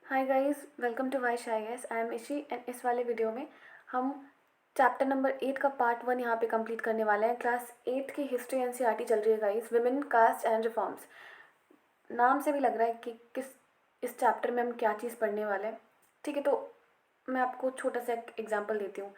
Hi guys, welcome to वाई शाइस। I am Ishi and इस वाले वीडियो में हम चैप्टर नंबर 8 का पार्ट 1 यहाँ पे कंप्लीट करने वाले हैं। क्लास 8 की हिस्ट्री एनसीईआरटी चल रही है guys, women, caste and reforms. नाम से भी लग रहा है कि इस चैप्टर में हम क्या चीज़ पढ़ने वाले हैं। ठीक है, तो मैं आपको छोटा सा एक एग्जांपल देती हूँ।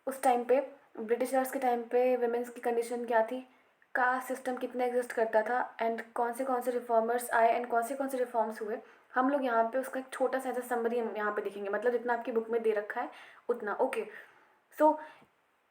उस टाइम पे ब्रिटिशर्स के टाइम पे विमेंस की कंडीशन क्या थी, कास्ट सिस्टम कितना एग्जिस्ट करता था एंड कौन से रिफॉर्मर्स आए एंड कौन से रिफॉर्म्स हुए। हम लोग यहाँ पे उसका एक छोटा सा ऐसा समरी हम यहाँ पे देखेंगे, मतलब जितना आपकी बुक में दे रखा है उतना। ओके, सो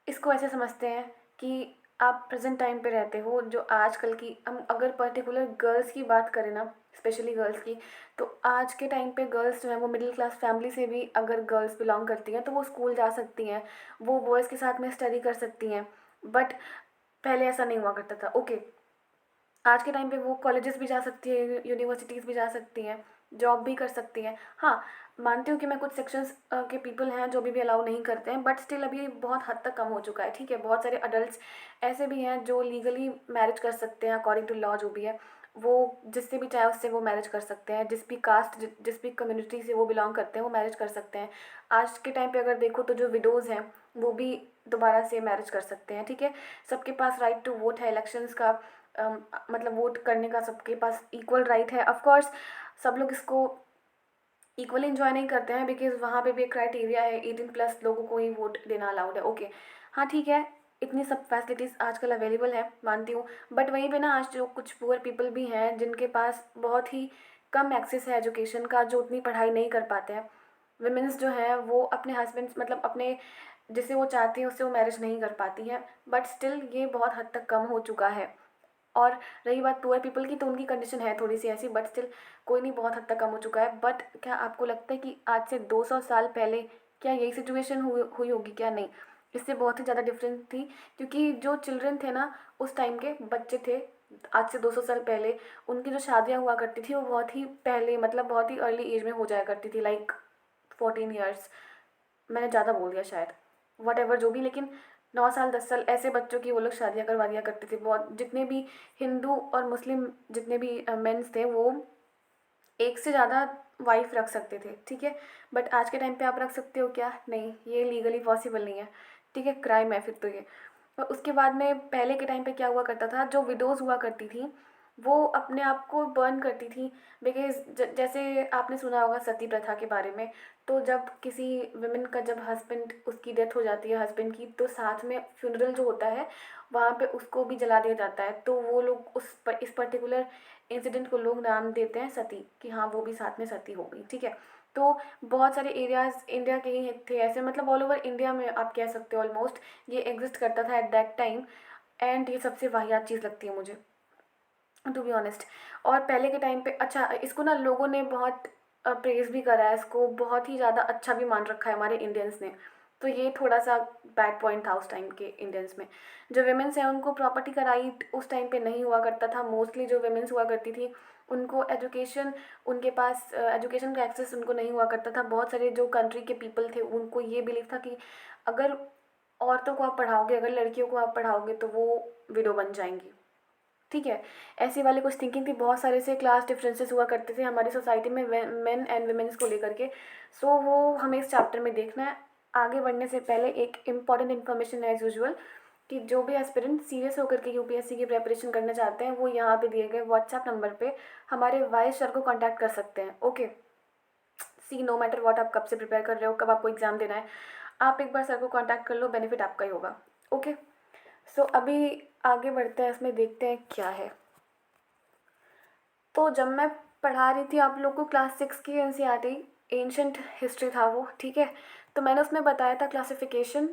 इसको ऐसे समझते हैं कि आप प्रेजेंट टाइम पे रहते हो। जो आजकल की, हम अगर पर्टिकुलर गर्ल्स की बात करें ना, स्पेशली गर्ल्स की, तो आज के टाइम पे गर्ल्स जो है वो मिडिल क्लास फैमिली से भी अगर गर्ल्स बिलोंग करती हैं तो वो स्कूल जा सकती हैं, वो बॉयज़ के साथ में स्टडी कर सकती हैं। बट पहले ऐसा नहीं हुआ करता था। ओके, आज के टाइम पे वो कॉलेजेस भी जा सकती है, यूनिवर्सिटीज़ भी जा सकती हैं, जॉब भी कर सकती हैं। हाँ, मानती हूँ कि मैं कुछ सेक्शंस के पीपल हैं जो अभी भी अलाउ नहीं करते हैं, बट स्टिल अभी बहुत हद तक कम हो चुका है। ठीक है, बहुत सारे अडल्ट्स ऐसे भी हैं जो लीगली मैरिज कर सकते हैं अकॉर्डिंग टू लॉ। जो भी है वो जिससे भी चाहे उससे वो मैरिज कर सकते हैं, जिस भी कास्ट जिस भी कम्युनिटी से वो बिलोंग करते हैं वो मैरिज कर सकते हैं। आज के टाइम पे अगर देखो तो जो विडोज़ हैं वो भी दोबारा से मैरिज कर सकते हैं। ठीक है, सबके पास राइट टू वोट है, इलेक्शंस का मतलब वोट करने का सबके पास इक्वल राइट है। ऑफ कोर्स सब लोग इसको इक्वली इंजॉय नहीं करते हैं, बिकॉज वहाँ पे भी एक क्राइटेरिया है, 18+ लोगों को ही वोट देना अलाउड है। ओके, हाँ ठीक है, इतनी सब फैसिलिटीज़ आजकल अवेलेबल है, मानती हूँ। बट वहीं पे ना आज जो कुछ पुअर पीपल भी हैं जिनके पास बहुत ही कम एक्सेस है एजुकेशन का, जो उतनी पढ़ाई नहीं कर पाते हैं। विमेंस जो हैं वो अपने हस्बैंड्स, मतलब अपने जिसे वो चाहती हैं उससे वो मैरिज नहीं कर पाती हैं। बट स्टिल ये बहुत हद तक कम हो चुका है। और रही बात पुअर पीपल की, तो उनकी कंडीशन है थोड़ी सी ऐसी, बट स्टिल कोई नहीं, बहुत हद तक कम हो चुका है। बट क्या आपको लगता है कि आज से 200 साल पहले क्या यही सिचुएशन हुई होगी? क्या नहीं, इससे बहुत ही ज़्यादा डिफरेंट थी। क्योंकि जो चिल्ड्रन थे ना, उस टाइम के बच्चे थे, आज से 200 साल पहले उनकी जो शादियाँ हुआ करती थी वो बहुत ही पहले, मतलब बहुत ही अर्ली एज में हो जाया करती थी, लाइक 14 ईयर्स। मैंने ज़्यादा बोल दिया शायद, वट एवर जो भी, लेकिन 9 साल 10 साल ऐसे बच्चों की वो लोग शादियाँ करवा दिया करते थे। बहुत जितने भी हिंदू और मुस्लिम जितने भी मेंस थे वो एक से ज़्यादा वाइफ रख सकते थे। ठीक है, बट आज के टाइम पे आप रख सकते हो क्या? नहीं, ये लीगली पॉसिबल नहीं है। ठीक है, क्राइम है फिर तो ये। और उसके बाद में पहले के टाइम पे क्या हुआ करता था, जो विडोज़ हुआ करती थी वो अपने आप को बर्न करती थी। बिकॉज जैसे आपने सुना होगा सती प्रथा के बारे में, तो जब किसी वुमेन का जब हस्बैंड, उसकी डेथ हो जाती है हस्बैंड की, तो साथ में फ्यूनरल जो होता है वहाँ पे उसको भी जला दिया जाता है। तो वो लोग इस पर्टिकुलर इंसिडेंट को लोग नाम देते हैं सती, कि हाँ वो भी साथ में सती हो गई। ठीक है, तो बहुत सारे एरियाज इंडिया के ही थे ऐसे, मतलब ऑल ओवर इंडिया में आप कह सकते हो ऑलमोस्ट ये एग्जिस्ट करता था एट दैट टाइम। एंड ये सबसे वाहियात चीज़ लगती है मुझे, टू बी ऑनेस्ट। और पहले के टाइम पे, अच्छा इसको ना लोगों ने बहुत प्रेज भी करा है, इसको बहुत ही ज़्यादा अच्छा भी मान रखा है हमारे इंडियंस ने। तो ये थोड़ा सा बैड पॉइंट था उस टाइम के इंडियंस में। जो वेमेंस हैं उनको प्रॉपर्टी का राइट उस टाइम पे नहीं हुआ करता था। मोस्टली जो वेमेंस हुआ करती थी उनको एजुकेशन, उनके पास एजुकेशन का एक्सेस उनको नहीं हुआ करता था। बहुत सारे जो कंट्री के पीपल थे उनको ये बिलीव था कि अगर औरतों को आप पढ़ाओगे, अगर लड़कियों को आप पढ़ाओगे तो वो विडो बन जाएंगी। ठीक है, ऐसी वाली कुछ थिंकिंग थी। बहुत सारे से क्लास डिफरेंसेस हुआ करते थे हमारी सोसाइटी में मेन एंड वुमेन्स को लेकर के। सो वो हमें इस चैप्टर में देखना है। आगे बढ़ने से पहले एक इम्पॉर्टेंट इन्फॉर्मेशन है एज यूजुअल, कि जो भी एस्पिरेंट सीरियस होकर के यूपीएससी की प्रेपरेशन करना चाहते हैं वो यहाँ पे दिए गए व्हाट्सएप नंबर पे हमारे वाइस सर को कॉन्टैक्ट कर सकते हैं। Okay, see no matter what आप कब से प्रिपेयर कर रहे हो, कब आपको एग्ज़ाम देना है, आप एक बार सर को कॉन्टैक्ट कर लो, बेनिफिट आपका ही होगा। ओके, सो अभी आगे बढ़ते हैं, इसमें देखते हैं क्या है। तो जब मैं पढ़ा रही थी आप लोग को क्लास 6 की एनसीईआरटी, एंशंट हिस्ट्री था वो। ठीक है, तो मैंने उसमें बताया था क्लासिफिकेशन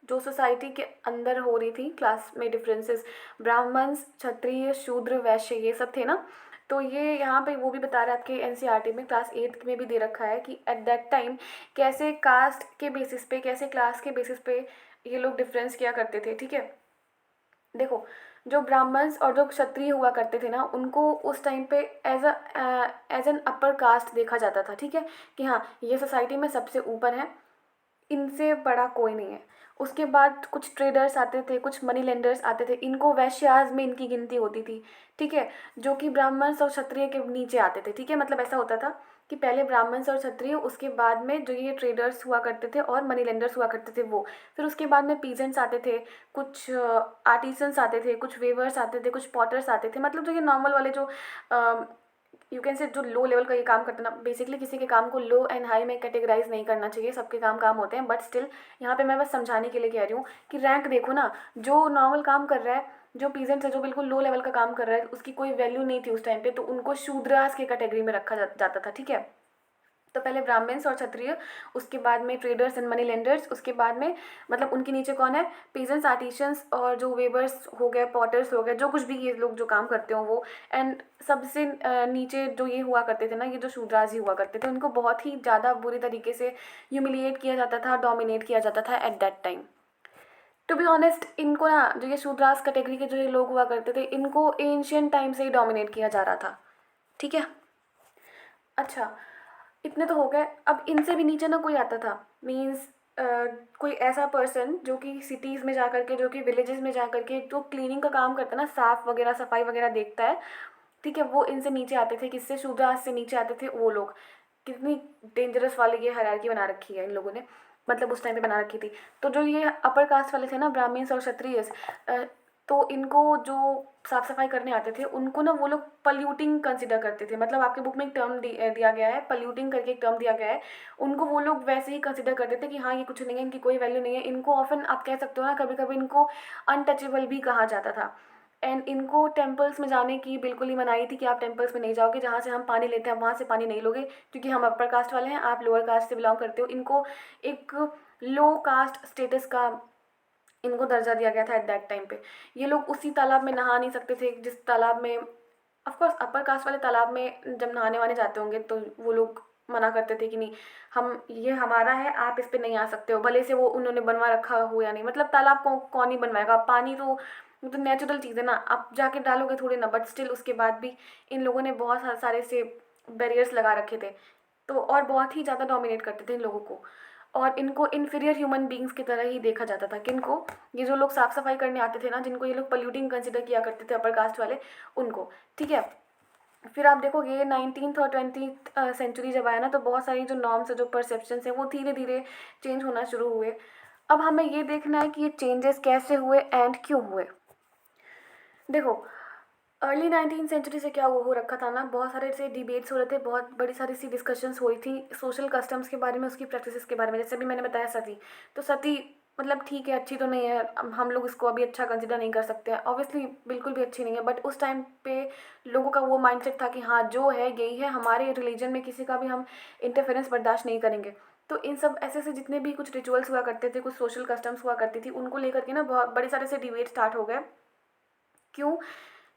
जो सोसाइटी के अंदर हो रही थी, क्लास में डिफरेंसेस, ब्राह्मण्स, क्षत्रिय, शूद्र, वैश्य, ये सब थे ना। तो ये यहाँ पे वो भी बता रहा है आपके एनसीईआरटी में, क्लास 8 में भी दे रखा है कि एट दैट टाइम कैसे कास्ट के बेसिस पे, कैसे क्लास के बेसिस पे ये लोग डिफरेंस किया करते थे। ठीक है, देखो, जो ब्राह्मण्स और जो क्षत्रिय हुआ करते थे ना उनको उस टाइम पे एज एन अपर कास्ट देखा जाता था। ठीक है, कि हाँ ये सोसाइटी में सबसे ऊपर है, इनसे बड़ा कोई नहीं है। उसके बाद कुछ ट्रेडर्स आते थे, कुछ मनी लेंडर्स आते थे, इनको वैश्याज में इनकी गिनती होती थी, ठीक है, जो कि ब्राह्मण्स और क्षत्रिय के नीचे आते थे, ठीक है। मतलब ऐसा होता था कि पहले ब्राह्मण्स और क्षत्रिय, उसके बाद में जो ये ट्रेडर्स हुआ करते थे और मनी लेंडर्स हुआ करते थे वो, फिर उसके बाद में पीजेंट्स आते थे, कुछ आर्टिसंस आते थे, कुछ वेवर्स आते थे, कुछ पॉटर्स आते थे। मतलब जो ये नॉर्मल वाले जो यू कैन से जो लो लेवल का ये काम करते हैं ना, बेसिकली किसी के काम को लो एंड हाई में कैटेगराइज नहीं करना चाहिए, सबके काम काम होते हैं, बट स्टिल यहाँ पे मैं बस समझाने के लिए कह रही हूँ कि रैंक देखो ना, जो नॉर्मल काम कर रहा है, जो पीजेंट्स है, जो बिल्कुल लो लेवल का काम कर रहा है, उसकी कोई वैल्यू नहीं थी उस टाइम पे, तो उनको शूद्रास के कैटेगरी में रखा जाता था, ठीक है। तो पहले ब्राह्मण्स और क्षत्रिय, उसके बाद में ट्रेडर्स एंड मनी लेंडर्स, उसके बाद में मतलब उनके नीचे कौन है, पीजेंट्स, आर्टिशंस और जो वेबर्स हो गए, पॉटर्स हो गए, जो कुछ भी ये लोग जो काम करते हो वो। एंड सबसे नीचे जो ये हुआ करते थे ना, ये जो शूद्रास ही हुआ करते थे, उनको बहुत ही ज़्यादा बुरी तरीके से ह्यूमिलिएट किया जाता था, डोमिनेट किया जाता था at that time. To be honest, इनको ना, जो ये शूद्रास कैटेगरी के जो ये लोग हुआ करते थे, इनको एंशियंट टाइम से ही डोमिनेट किया जा रहा था, ठीक है। अच्छा, इतने तो हो गए। अब इनसे भी नीचे ना कोई आता था, मीन्स कोई ऐसा पर्सन जो कि सिटीज़ में जा कर के, जो कि विलेजेस में जा कर के जो क्लीनिंग का काम करता है ना, साफ वगैरह सफाई वगैरह देखता है, ठीक है, वो इनसे नीचे आते थे। किससे? शूद्रास से नीचे आते थे वो लोग। कितनी डेंजरस वाली ये हायरार्की बना रखी है इन लोगों ने, मतलब उस टाइम पे बना रखी थी। तो जो ये अपर कास्ट वाले थे ना, ब्राह्मण्स और क्षत्रियस, तो इनको जो साफ सफाई करने आते थे, उनको ना वो लोग पल्यूटिंग कंसिडर करते थे। मतलब आपके बुक में एक टर्म दिया गया है, पल्यूटिंग करके एक टर्म दिया गया है। उनको वो लोग वैसे ही कंसिडर करते थे कि हाँ, ये कुछ नहीं है, इनकी कोई वैल्यू नहीं है। इनको ऑफन आप कह सकते हो ना, कभी कभी इनको अनटचेबल भी कहा जाता था। एंड इनको टेम्पल्स में जाने की बिल्कुल ही मनाही थी कि आप टेम्पल्स में नहीं जाओगे, जहाँ से हम पानी लेते हैं वहाँ से पानी नहीं लोगे, क्योंकि हम अपर कास्ट वाले हैं, आप लोअर कास्ट से बिलोंग करते हो। इनको एक लो कास्ट स्टेटस का इनको दर्जा दिया गया था एट दैट टाइम पे। ये लोग उसी तालाब में नहा नहीं सकते थे जिस तालाब में, ऑफ कोर्स अपर कास्ट वाले तालाब में जब नहाने वाने जाते होंगे तो वो लोग मना करते थे कि नहीं, हम, ये हमारा है, आप इस पे नहीं आ सकते हो, भले से वो उन्होंने बनवा रखा हो या नहीं। मतलब तालाब को कौन ही बनवाएगा, पानी तो वो तो नेचुरल चीज़ है ना, आप जाके डालोगे थोड़ी ना, बट स्टिल उसके बाद भी इन लोगों ने बहुत सारे से बैरियर्स लगा रखे थे। तो और बहुत ही ज़्यादा डोमिनेट करते थे इन लोगों को, और इनको इन्फीरियर ह्यूमन बींग्स की तरह ही देखा जाता था। किनको? ये जो लोग साफ सफाई करने आते थे ना, जिनको ये लोग पल्यूटिंग कंसिडर किया करते थे, अपर कास्ट वाले, उनको, ठीक है। फिर आप देखोगे ये 19th और 20th सेंचुरी जब आया ना, तो बहुत सारी जो नॉर्म्स है, जो परसेप्शंस हैं, वो धीरे धीरे चेंज होना शुरू हुए। अब हमें ये देखना है कि ये चेंजेस कैसे हुए एंड क्यों हुए। देखो, अर्ली 19th सेंचुरी से क्या हो रखा था ना, बहुत सारे से डिबेट्स हो रहे थे, बहुत बड़ी सारी सी डिस्कशंस हो रही थी सोशल कस्टम्स के बारे में, उसकी प्रैक्टिसेस के बारे में। जैसे भी मैंने बताया सती, तो सती मतलब ठीक है, अच्छी तो नहीं है, हम लोग इसको अभी अच्छा कंसिडर नहीं कर सकते हैं, ऑब्वियसली बिल्कुल भी अच्छी नहीं है, बट उस टाइम पे लोगों का वो माइंडसेट था कि हाँ, जो है यही है, हमारे रिलीजन में किसी का भी हम इंटरफेरेंस बर्दाश्त नहीं करेंगे। तो इन सब ऐसे ऐसे जितने भी कुछ रिचुअल्स हुआ करते थे, कुछ सोशल कस्टम्स हुआ करती थी, उनको लेकर के ना बहुत बड़े सारे से डिबेट स्टार्ट हो गए। क्यों?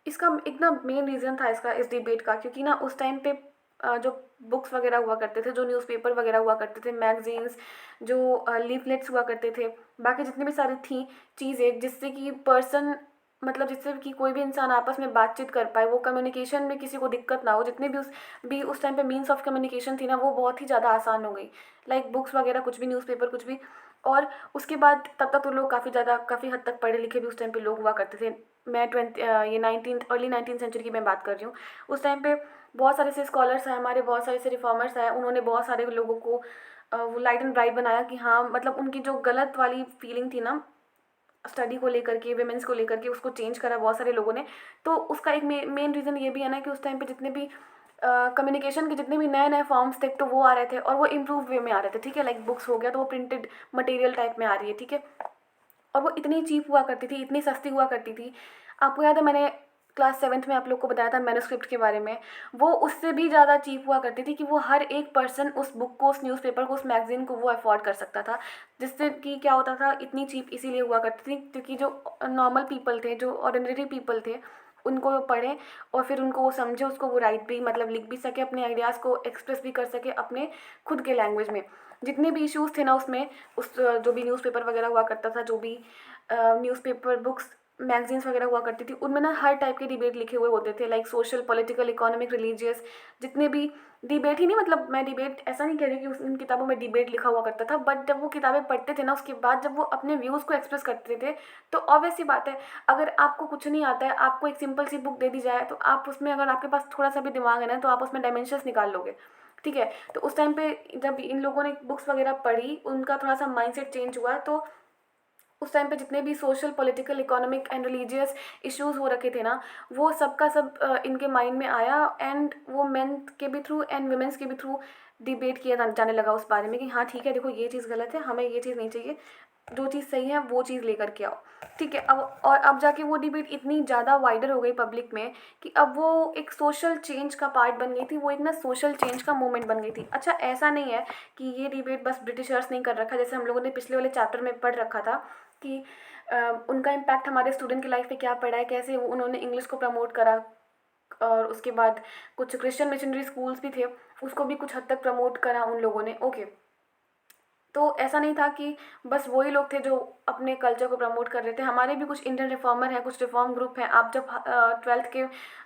इसका एक ना मेन रीज़न था इसका, इस डिबेट का, क्योंकि ना उस टाइम पे जो बुक्स वगैरह हुआ करते थे, जो न्यूज़पेपर वगैरह हुआ करते थे, मैगजीन्स, जो लीफलेट्स हुआ करते थे, बाकी जितनी भी सारी थी चीज़ें, जिससे कि पर्सन, मतलब जिससे कि कोई भी इंसान आपस में बातचीत कर पाए, वो कम्युनिकेशन में किसी को दिक्कत ना हो, जितने भी उस टाइम पे मीन्स ऑफ कम्युनिकेशन थी ना, वो बहुत ही ज़्यादा आसान हो गई। लाइक बुक्स वगैरह, कुछ भी, न्यूज़पेपर, कुछ भी। और उसके बाद तब तक तो लोग काफ़ी हद तक पढ़े लिखे भी उस टाइम पे लोग हुआ करते थे। मैं ये 19th अर्ली 19th सेंचुरी की मैं बात कर रही हूँ। उस टाइम पे बहुत सारे से स्कॉलर्स आए हमारे, बहुत सारे से रिफॉर्मर्स आए, उन्होंने बहुत सारे लोगों को वो लाइट एंड ब्राइट बनाया कि हाँ, मतलब उनकी जो गलत वाली फीलिंग थी ना स्टडी को लेकर के, वेमेंस को लेकर के, उसको चेंज करा बहुत सारे लोगों ने। तो उसका एक मेन रीज़न ये भी है ना कि उस टाइम पे जितने भी कम्युनिकेशन के जितने भी नए नए फॉर्म्स थे, तो वो आ रहे थे, और वो इम्प्रूव वे में आ रहे थे, ठीक है। लाइक बुक्स हो गया तो वो प्रिंटेड मटेरियल टाइप में आ रही है, ठीक है। और वो इतनी चीप हुआ करती थी, इतनी सस्ती हुआ करती थी। आपको याद है, मैंने क्लास 7th में आप लोग को बताया था मैन्युस्क्रिप्ट के बारे में, वो उससे भी ज़्यादा चीप हुआ करती थी कि वो हर एक पर्सन उस बुक को, उस न्यूज़पेपर को, उस मैगज़ीन को वो अफोर्ड कर सकता था। जिससे कि क्या होता था, इतनी चीप इसीलिए हुआ करती थी क्योंकि जो नॉर्मल पीपल थे, जो ऑर्डिनरी पीपल थे, उनको वो पढ़ें और फिर उनको वो समझे, उसको वो राइट भी, मतलब लिख भी सके, अपने आइडियाज़ को एक्सप्रेस भी कर सके अपने खुद के लैंग्वेज में। जितने भी इश्यूज़ थे ना उसमें, उस जो भी न्यूज़पेपर वगैरह हुआ करता था, जो भी न्यूज़पेपर बुक्स मैगजीन्स वगैरह हुआ करती थी, उनमें ना हर टाइप के डिबेट लिखे हुए होते थे, like social, political, economic, religious, जितने भी डिबेट ही नहीं, मतलब मैं डिबेट ऐसा नहीं कह रही कि उन किताबों में डिबेट लिखा हुआ करता था, बट जब वो किताबें पढ़ते थे ना, उसके बाद जब वो अपने व्यूज़ को एक्सप्रेस करते थे, तो ऑब्वियस सी बात है, अगर आपको कुछ नहीं आता है, आपको एक सिंपल सी बुक दे दी जाए, तो आप उसमें, अगर आपके पास थोड़ा सा भी दिमाग है ना, तो आप उसमें डायमेंशंस निकाल लोगे। ठीक है, तो उस टाइम पे जब इन लोगों ने बुक्स वगैरह पढ़ी, उनका थोड़ा सा माइंडसेट चेंज हुआ, तो उस टाइम पे जितने भी social, political, economic and religious issues हो रखे थे ना, वो सब का सब इनके माइंड में आया, एंड वो मेन के भी थ्रू एंड वुमेन्स के भी थ्रू डिबेट किया जाने लगा उस बारे में कि हाँ ठीक है, देखो ये चीज़ गलत है, हमें ये चीज़ नहीं चाहिए, जो चीज़ सही है वो चीज़ लेकर के आओ। ठीक है, अब जाके वो डिबेट इतनी ज़्यादा वाइडर हो गई पब्लिक में कि अब वो एक सोशल चेंज का पार्ट बन गई थी, वो एक ना सोशल चेंज का मूवमेंट बन गई थी। अच्छा, ऐसा नहीं है कि ये डिबेट बस ब्रिटिशर्स ने कर रखा, जैसे हम लोगों ने पिछले वाले चैप्टर में पढ़ रखा था कि उनका इम्पैक्ट हमारे स्टूडेंट की लाइफ पे क्या पड़ा है, कैसे उन्होंने इंग्लिश को प्रमोट करा, और उसके बाद कुछ क्रिश्चियन मिशनरी स्कूल्स भी थे, उसको भी कुछ हद तक प्रमोट करा उन लोगों ने। ओके, तो ऐसा नहीं था कि बस वही लोग थे जो अपने कल्चर को प्रमोट कर रहे थे, हमारे भी कुछ इंडियन रिफॉर्मर हैं, कुछ रिफॉर्म ग्रुप हैं। आप जब 12th के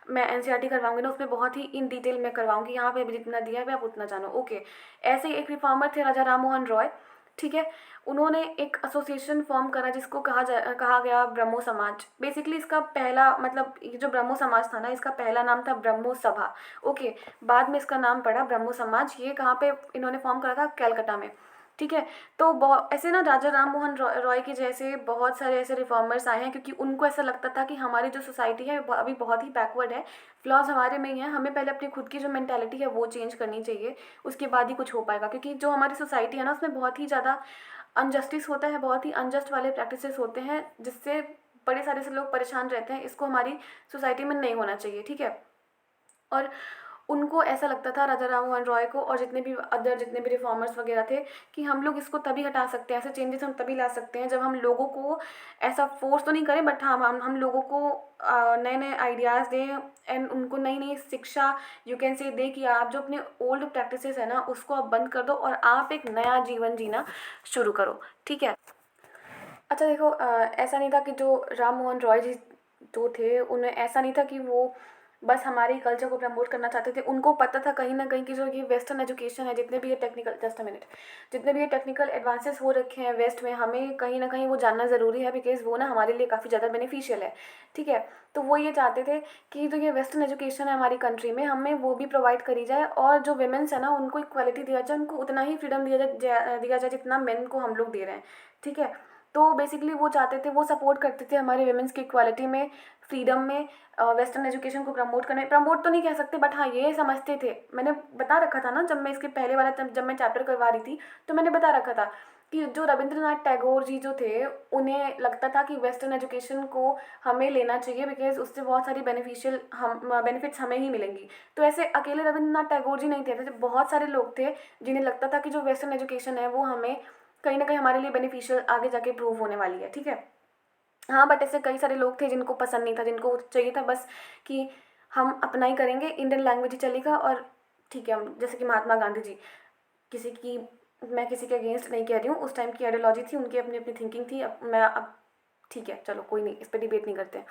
मैं एनसीईआरटी करवाऊंगी ना, उसमें बहुत ही इन डिटेल में करवाऊंगी, यहाँ पे अभी जितना दिया है आप उतना जानो। ओके, ऐसे ही एक रिफॉर्मर थे राजा राम मोहन रॉय। ठीक है, उन्होंने एक एसोसिएशन फॉर्म करा जिसको कहा गया ब्रह्मो समाज। बेसिकली इसका पहला मतलब, ये जो ब्रह्मो समाज था ना, इसका पहला नाम था ब्रह्मो सभा। ओके, बाद में इसका नाम पड़ा ब्रह्मो समाज। ये कहाँ पे इन्होंने फॉर्म करा था? कलकत्ता में। ठीक है, तो बहुत ऐसे ना राजा राम मोहन रॉय के जैसे बहुत सारे ऐसे रिफॉर्मर्स आए हैं, क्योंकि उनको ऐसा लगता था कि हमारी जो सोसाइटी है अभी बहुत ही बैकवर्ड है, फ्लॉज हमारे में ही है, हमें पहले अपनी खुद की जो मेंटालिटी है वो चेंज करनी चाहिए, उसके बाद ही कुछ हो पाएगा। क्योंकि जो हमारी सोसाइटी है ना, उसमें बहुत ही ज़्यादा अनजस्टिस होता है, बहुत ही अनजस्ट वाले प्रैक्टिसेस होते हैं, जिससे बड़े सारे से लोग परेशान रहते हैं। इसको हमारी सोसाइटी में नहीं होना चाहिए। ठीक है, और उनको ऐसा लगता था, राजा राम मोहन रॉय को और जितने भी रिफॉर्मर्स वगैरह थे, कि हम लोग इसको तभी हटा सकते हैं, ऐसे चेंजेस हम तभी ला सकते हैं जब हम लोगों को ऐसा फोर्स तो नहीं करें, बट हाँ हम लोगों को नए नए आइडियाज़ दें, एंड उनको नई नई शिक्षा यू कैन से दें कि आप जो अपने ओल्ड प्रैक्टिसेस है ना, उसको आप बंद कर दो और आप एक नया जीवन जीना शुरू करो। ठीक है, अच्छा देखो, ऐसा नहीं था कि जो राम मोहन रॉय जी जो थे, उन्हें ऐसा नहीं था कि वो बस हमारे ही कल्चर को प्रमोट करना चाहते थे। उनको पता था कहीं ना कहीं कि जो ये वेस्टर्न एजुकेशन है, जितने भी ये टेक्निकल, जस्ट अ मिनट, जितने भी ये टेक्निकल एडवांसेस हो रखे हैं वेस्ट में, हमें कहीं ना कहीं वो जानना ज़रूरी है, बिकॉज वो ना हमारे लिए काफ़ी ज़्यादा बेनिफिशियल है। ठीक है, तो वो ये चाहते थे कि जो ये वेस्टर्न एजुकेशन है हमारी कंट्री में, हमें वो भी प्रोवाइड करी जाए, और जो वेमेंस है ना, उनको इक्वालिटी दिया जाए, उनको उतना ही फ्रीडम दिया जाए जितना मेन को हम लोग दे रहे हैं। ठीक है, तो बेसिकली वो चाहते थे, वो सपोर्ट करते थे हमारे वेमेंस की इक्वालिटी में, फ्रीडम में, वेस्टर्न एजुकेशन को प्रमोट करने, प्रमोट तो नहीं कह सकते, बट हाँ ये समझते थे। मैंने बता रखा था ना, जब मैं इसके पहले वाला जब मैं चैप्टर करवा रही थी, तो मैंने बता रखा था कि जो रविंद्रनाथ टैगोर जी जो थे, उन्हें लगता था कि वेस्टर्न एजुकेशन को हमें लेना चाहिए, बिकॉज उससे बहुत सारी बेनिफिट्स हमें ही मिलेंगी। तो ऐसे अकेले रविंद्रनाथ टैगोर जी नहीं थे, ऐसे बहुत सारे लोग थे जिन्हें लगता था कि जो वेस्टर्न एजुकेशन है वो हमें कहीं ना कहीं हमारे लिए बेनिफिशियल आगे जाके प्रूव होने वाली है। ठीक है, हाँ, बट ऐसे कई सारे लोग थे जिनको पसंद नहीं था, जिनको चाहिए था बस कि हम अपना ही करेंगे, इंडियन लैंग्वेज ही चलेगा, और ठीक है, हम जैसे कि महात्मा गांधी जी, किसी की मैं किसी के अगेंस्ट नहीं कह रही हूँ, उस टाइम की आइडियोलॉजी थी, उनकी अपनी अपनी थिंकिंग थी। अब ठीक है, चलो कोई नहीं, इस पर डिबेट नहीं करते हैं।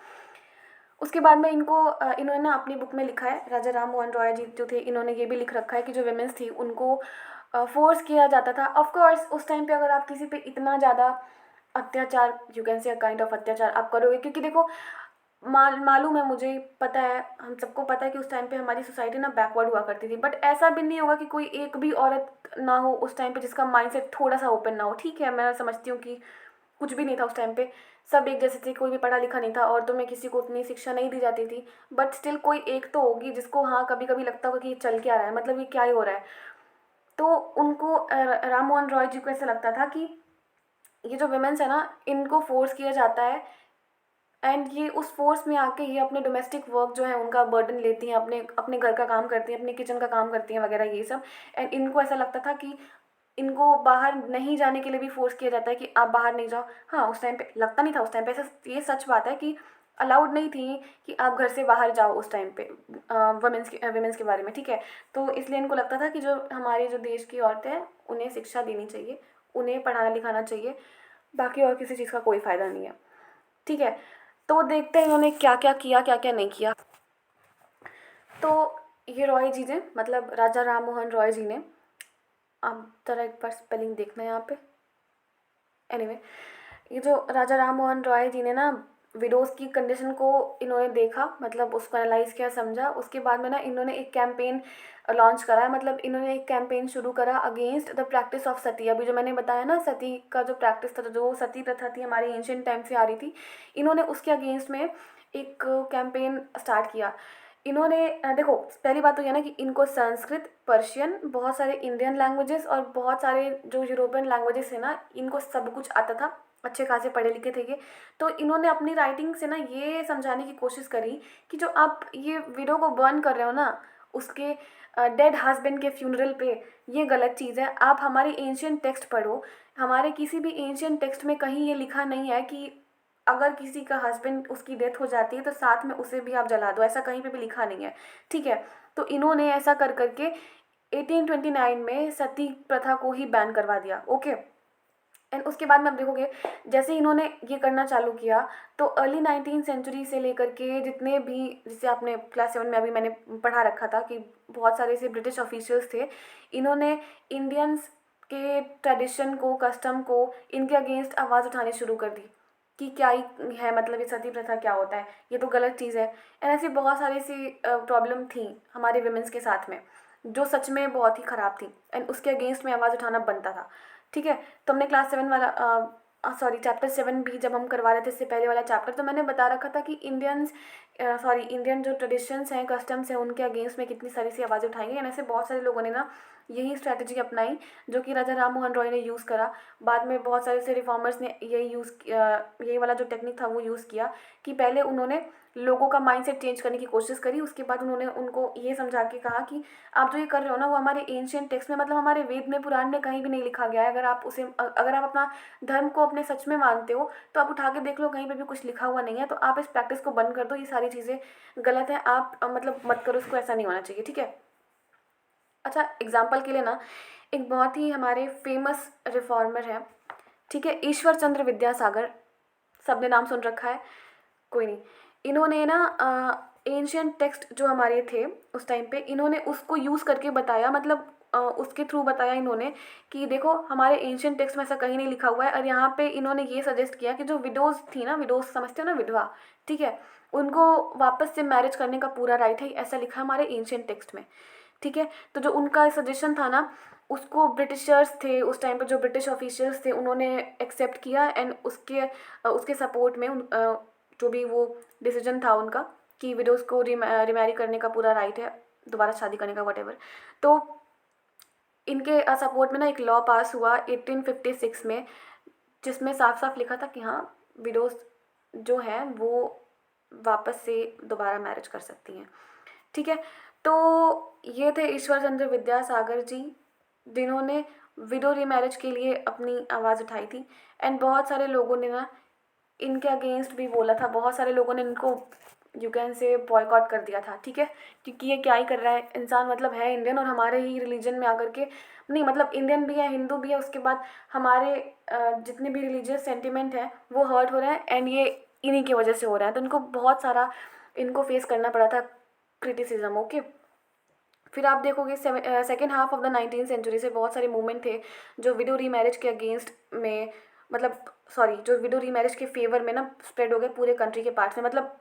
उसके बाद में इन्होंने ना अपनी बुक में लिखा है, राजा राम मोहन रॉय जी जो थे, इन्होंने ये भी लिख रखा है कि जो वेमेंस थी उनको फोर्स किया जाता था। ऑफ कोर्स उस टाइम पे अगर आप किसी पे इतना ज़्यादा अत्याचार, you can say kind of अत्याचार आप करोगे, क्योंकि देखो मालूम है, मुझे पता है, हम सबको पता है कि उस टाइम पे हमारी सोसाइटी ना बैकवर्ड हुआ करती थी, बट ऐसा भी नहीं होगा कि कोई एक भी औरत ना हो उस टाइम पे जिसका माइंडसेट थोड़ा सा ओपन ना हो। ठीक है, मैं समझती हूँ कि कुछ भी नहीं था उस टाइम पे, सब एक जैसे थे, कोई भी पढ़ा लिखा नहीं था, औरतों में किसी को उतनी शिक्षा नहीं दी जाती थी, बट स्टिल कोई एक तो होगी जिसको हाँ कभी कभी लगता होगा कि ये चल क्या रहा है, मतलब ये क्या ही हो रहा है। तो उनको राम मोहन रॉय जी को ऐसा लगता था कि ये जो वुमेन्स है ना, इनको फोर्स किया जाता है, एंड ये उस फोर्स में आके ये अपने डोमेस्टिक वर्क जो है उनका बर्डन लेती हैं, अपने अपने घर का काम करती हैं, अपने किचन का काम करती हैं वगैरह ये सब। एंड इनको ऐसा लगता था कि इनको बाहर नहीं जाने के लिए भी फोर्स किया जाता है कि आप बाहर नहीं जाओ। हाँ, उस टाइम पे लगता नहीं था, उस टाइम पे ऐसा, ये सच बात है कि अलाउड नहीं थी कि आप घर से बाहर जाओ उस टाइम पे वुमेन्स के बारे में। ठीक है, तो इसलिए इनको लगता था कि जो हमारे जो देश की औरतें हैं उन्हें शिक्षा देनी चाहिए, उन्हें पढ़ाना लिखाना चाहिए, बाकी और किसी चीज़ का कोई फ़ायदा नहीं है। ठीक है, तो देखते हैं इन्होंने क्या क्या किया, क्या क्या नहीं किया। तो ये रॉय जी ने, मतलब राजा राम मोहन रॉय जी ने, आप ज़रा एक बार स्पेलिंग देखना है यहाँ पे। एनीवे, ये जो राजा राम मोहन रॉय जी ने ना विडोज़ की कंडीशन को इन्होंने देखा, मतलब उसको एनालाइज किया, समझा। उसके बाद में ना इन्होंने एक कैंपेन लॉन्च करा है, मतलब इन्होंने एक कैंपेन शुरू करा अगेंस्ट द प्रैक्टिस ऑफ सती। अभी जो मैंने बताया ना, सती का जो प्रैक्टिस था, जो सती प्रथा थी हमारी एंशियंट टाइम से आ रही थी, इन्होंने उसके अगेंस्ट में एक कैंपेन स्टार्ट किया। इन्होंने देखो, पहली बात तो यह ना कि इनको संस्कृत, पर्शियन, बहुत सारे इंडियन लैंग्वेजेस और बहुत सारे जो यूरोपियन लैंग्वेजेस है ना, इनको सब कुछ आता था, अच्छे खासे पढ़े लिखे थे ये। तो इन्होंने अपनी राइटिंग से ना ये समझाने की कोशिश करी कि जो आप ये विडो को बर्न कर रहे हो ना, उसके डेड हस्बैंड के फ्यूनरल पे, ये गलत चीज़ है। आप हमारे एंशियंट टेक्स्ट पढ़ो, हमारे किसी भी एंशियंट टेक्स्ट में कहीं ये लिखा नहीं है कि अगर किसी का हस्बैंड, उसकी डेथ हो जाती है तो साथ में उसे भी आप जला दो, ऐसा कहीं पे भी लिखा नहीं है, ठीक है। तो इन्होंने ऐसा कर करके 1829 में सती प्रथा को ही बैन करवा दिया, ओके। एंड उसके बाद में आप देखोगे, जैसे इन्होंने ये करना चालू किया, तो अर्ली 19th सेंचुरी से लेकर के जितने भी, जैसे आपने क्लास 7 में अभी मैंने पढ़ा रखा था कि बहुत सारे ऐसे ब्रिटिश ऑफिशियल्स थे, इन्होंने इंडियंस के ट्रेडिशन को, कस्टम को, इनके अगेंस्ट आवाज़ उठानी शुरू कर दी कि क्या ही है, मतलब ये सती प्रथा क्या होता है, ये तो गलत चीज़ है। एंड ऐसी बहुत सारी सी प्रॉब्लम थी हमारे वुमेंस के साथ में, जो सच में बहुत ही ख़राब थी, एंड उसके अगेंस्ट में आवाज़ उठाना बनता था, ठीक है। तो हमने क्लास 7 वाला, सॉरी चैप्टर 7 भी जब हम करवा रहे थे, इससे पहले वाला चैप्टर, तो मैंने बता रखा था कि इंडियन जो ट्रेडिशंस हैं, कस्टम्स हैं, उनके अगेंस्ट में कितनी सारी सी आवाज़ें उठाई हैं। ऐसे बहुत सारे लोगों ने ना यही स्ट्रैटेजी अपनाई, जो कि राजा राम मोहन रॉय ने यूज़ करा। बाद में बहुत सारे से रिफॉर्मर्स ने यही वाला जो टेक्निक था वो यूज़ किया, कि पहले उन्होंने लोगों का माइंडसेट चेंज करने की कोशिश करी। उसके बाद उन्होंने उनको ये समझा के कहा कि आप जो ये कर रहे हो ना, वो हमारे एंशियंट टेक्स्ट में, मतलब हमारे वेद में, पुराण में कहीं भी नहीं लिखा गया है। अगर आप अपना धर्म को अपने सच में मानते हो, तो आप उठा के देख लो, कहीं पे भी कुछ लिखा हुआ नहीं है। तो आप इस प्रैक्टिस को बंद कर दो, ये सारी चीज़ें गलत हैं, आप मतलब मत करो इसको, ऐसा नहीं होना चाहिए, ठीक है। अच्छा, एग्जाम्पल के लिए ना, एक बहुत ही हमारे फेमस रिफॉर्मर है, ठीक है, ईश्वर चंद्र विद्यासागर, सबने नाम सुन रखा है, कोई नहीं। इन्होंने ना एंशियंट टेक्स्ट जो हमारे थे उस टाइम पे, इन्होंने उसको यूज़ करके बताया, मतलब उसके थ्रू बताया इन्होंने कि देखो, हमारे एंशियंट टेक्स्ट में ऐसा कहीं नहीं लिखा हुआ है। और यहाँ पे इन्होंने ये सजेस्ट किया कि जो विडोज़ थी ना, विडोज़ समझते हो ना, विधवा, ठीक है, उनको वापस से मैरिज करने का पूरा राइट है, ऐसा लिखा है हमारे एंशियंट टेक्स्ट में, ठीक है। तो जो उनका सजेशन था ना, उसको ब्रिटिशर्स थे उस टाइम पे, जो ब्रिटिश ऑफिशियल्स थे, उन्होंने एक्सेप्ट किया। एंड उसके सपोर्ट में जो भी वो डिसीजन था उनका, कि विडोज़ को रिमैरी करने का पूरा राइट है, दोबारा शादी करने का, वटेवर। तो इनके सपोर्ट में ना एक लॉ पास हुआ 1856 में, जिसमें साफ साफ लिखा था कि हाँ, विडोज़ जो हैं वो वापस से दोबारा मैरिज कर सकती हैं, ठीक है। तो ये थे ईश्वर चंद्र विद्यासागर जी, जिन्होंने विडो रीमैरिज के लिए अपनी आवाज़ उठाई थी। एंड बहुत सारे लोगों ने ना इनके अगेंस्ट भी बोला था, बहुत सारे लोगों ने इनको, यू कैन से, बॉयकॉट कर दिया था, ठीक है, क्योंकि ये क्या ही कर रहा है इंसान, मतलब है इंडियन और हमारे ही रिलीजन में आकर के, नहीं मतलब इंडियन भी है, हिंदू भी है, उसके बाद हमारे जितने भी रिलीजियस सेंटिमेंट हैं वो हर्ट हो रहे हैं, एंड ये इन्हीं की वजह से हो रहा है। तो इनको बहुत सारा इनको फेस करना पड़ा था क्रिटिसिज्म, ओके। फिर आप देखोगे second half of the 19th century से बहुत सारे मूवमेंट थे जो विडो रीमैरिज के अगेंस्ट में, मतलब सॉरी, जो विडो रीमैरिज के फेवर में ना स्प्रेड हो गए पूरे कंट्री के पार्ट्स में, मतलब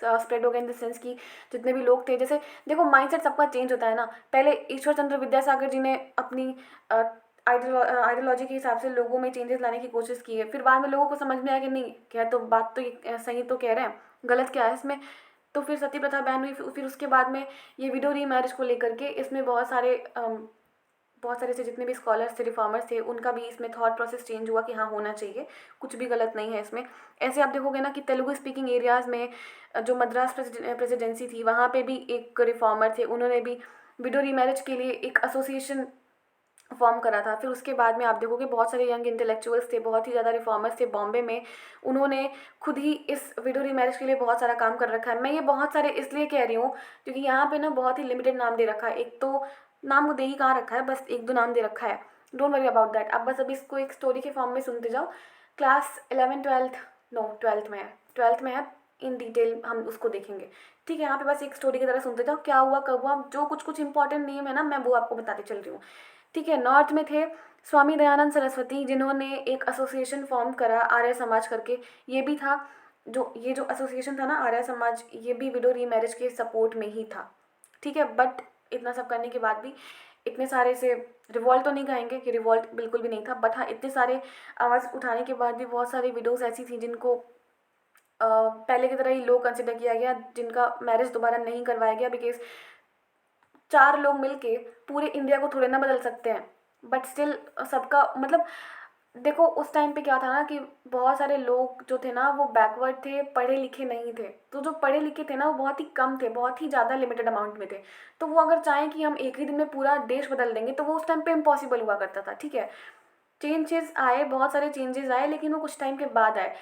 स्प्रेड हो गया इन द सेंस कि जितने भी लोग थे, जैसे देखो, माइंडसेट सबका चेंज होता है ना। पहले ईश्वर चंद्र विद्यासागर जी ने अपनी आइडियोलॉजी के हिसाब से लोगों में चेंजेस लाने की कोशिश की है, फिर बाद में लोगों को समझ में आया कि नहीं, क्या तो बात तो ये सही तो कह रहे हैं, गलत क्या है इसमें। तो फिर सती प्रथा बैन हुई, फिर उसके बाद में ये विडो रीमैरिज को लेकर के इसमें बहुत सारे से जितने भी स्कॉलर्स थे, रिफॉर्मर्स थे, उनका भी इसमें थॉट प्रोसेस चेंज हुआ कि हाँ, होना चाहिए, कुछ भी गलत नहीं है इसमें। ऐसे आप देखोगे ना कि तेलुगु स्पीकिंग एरियाज़ में जो मद्रास प्रेसिडेंसी थी, वहाँ पे भी एक रिफॉर्मर थे, उन्होंने भी विडो रीमैरिज के लिए एक एसोसिएशन फॉर्म करा था। फिर उसके बाद में आप देखोगे बहुत सारे यंग इंटेलेक्चुअल्स थे, बहुत ही ज़्यादा रिफॉर्मर्स थे बॉम्बे में, उन्होंने खुद ही इस विडो रीमैरिज के लिए बहुत सारा काम कर रखा है। मैं ये बहुत सारे इसलिए कह रही हूँ क्योंकि यहाँ पे ना बहुत ही लिमिटेड नाम दे रखा है, एक तो नाम वो दे ही कहाँ रखा है, बस एक दो नाम दे रखा है, डोंट वरी अबाउट दैट। आप बस अभी इसको एक स्टोरी के फॉर्म में सुनते जाओ। क्लास 11 12th, नो 12th में है, 12th में है, इन डिटेल हम उसको देखेंगे। ठीक है, यहाँ पे बस एक स्टोरी की तरह सुनते जाओ, क्या हुआ कब हुआ, जो कुछ कुछ इंपॉर्टेंट नेम है ना मैं वो आपको बताती चल रही हूँ। ठीक है, नॉर्थ में थे स्वामी दयानंद सरस्वती, जिन्होंने एक एसोसिएशन फॉर्म करा आर्य समाज करके। ये भी था ये जो एसोसिएशन था ना आर्य समाज, ये भी विडो रीमैरिज के सपोर्ट में ही था। ठीक है, बट इतना सब करने के बाद भी इतने सारे से रिवॉल्ट तो नहीं कहेंगे कि रिवॉल्ट बिल्कुल भी नहीं था, बट हाँ इतने सारे आवाज़ उठाने के बाद भी बहुत सारी विडोज़ ऐसी थी जिनको पहले की तरह ही लो कंसिडर किया गया, जिनका मैरिज दोबारा नहीं करवाया गया, बिकॉज 4 लोग मिलके पूरे इंडिया को थोड़े ना बदल सकते हैं। बट स्टिल सबका मतलब देखो उस टाइम पे क्या था ना कि बहुत सारे लोग जो थे ना वो बैकवर्ड थे, पढ़े लिखे नहीं थे। तो जो पढ़े लिखे थे ना वो बहुत ही कम थे, बहुत ही ज़्यादा लिमिटेड अमाउंट में थे। तो वो अगर चाहें कि हम एक ही दिन में पूरा देश बदल देंगे तो वो उस टाइम पे इम्पॉसिबल हुआ करता था। ठीक है, चेंजेस आए, बहुत सारे चेंजेस आए, लेकिन वो कुछ टाइम के बाद आए।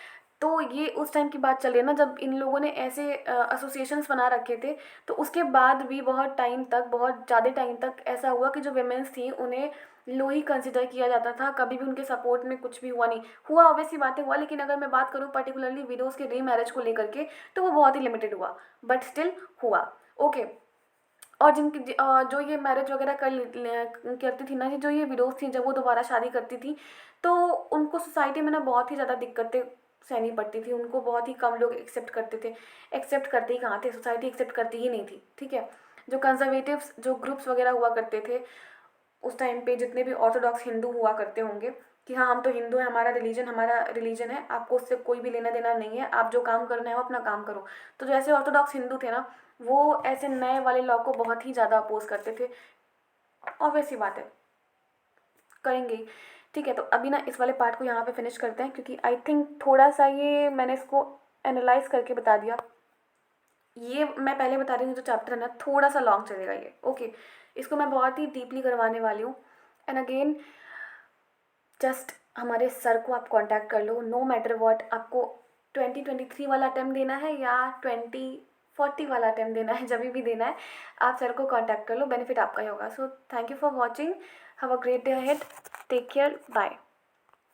तो ये उस टाइम की बात चल रही है ना जब इन लोगों ने ऐसे एसोसिएशंस बना रखे थे। तो उसके बाद भी बहुत टाइम तक, बहुत ज़्यादा टाइम तक ऐसा हुआ कि जो वेमेंस थी उन्हें लो ही कंसिडर किया जाता था, कभी भी उनके सपोर्ट में कुछ भी हुआ नहीं। हुआ ऑब्वियसली बातें हुआ, लेकिन अगर मैं बात करूँ पर्टिकुलरली विडोज़ के रीमैरिज को लेकर के तो वो बहुत ही लिमिटेड हुआ, बट स्टिल हुआ। ओके, और जो ये मैरिज वगैरह करती थी ना, जो ये विडोज़ थी जब वो दोबारा शादी करती थी तो उनको सोसाइटी में ना बहुत ही ज़्यादा दिक्कतें सहनी पड़ती थी। उनको बहुत ही कम लोग एक्सेप्ट करते थे। एक्सेप्ट करते ही कहाँ थे, सोसाइटी एक्सेप्ट करती ही नहीं थी। ठीक है, जो कंजर्वेटिव्स जो ग्रुप्स वगैरह हुआ करते थे उस टाइम पे, जितने भी ऑर्थोडॉक्स हिंदू हुआ करते होंगे कि हाँ हम तो हिंदू हैं, हमारा रिलीजन है, आपको उससे कोई भी लेना देना नहीं है, आप जो काम करना है वो अपना काम करो। तो जैसे ऑर्थोडॉक्स हिंदू थे ना वो ऐसे नए वाले लॉ को बहुत ही ज़्यादा अपोज करते थे। ऑब्वियस सी बात है, करेंगे ही। ठीक है, तो अभी ना इस वाले पार्ट को यहाँ पे फिनिश करते हैं, क्योंकि आई थिंक थोड़ा सा ये मैंने इसको एनालाइज करके बता दिया। ये मैं पहले बता रही हूँ जो चैप्टर है ना थोड़ा सा लॉन्ग चलेगा ये। ओके, इसको मैं बहुत ही डीपली करवाने वाली हूँ। एंड अगेन जस्ट हमारे सर को आप कांटेक्ट कर लो, नो मैटर व्हाट, आपको 2023 वाला अटेम्प्ट देना है या 2040 वाला अटेम्प्ट देना है, जब भी देना है आप सर को कांटेक्ट कर लो, बेनिफिट आपका ही होगा। So thank you for watching, have a great day ahead, take care, bye.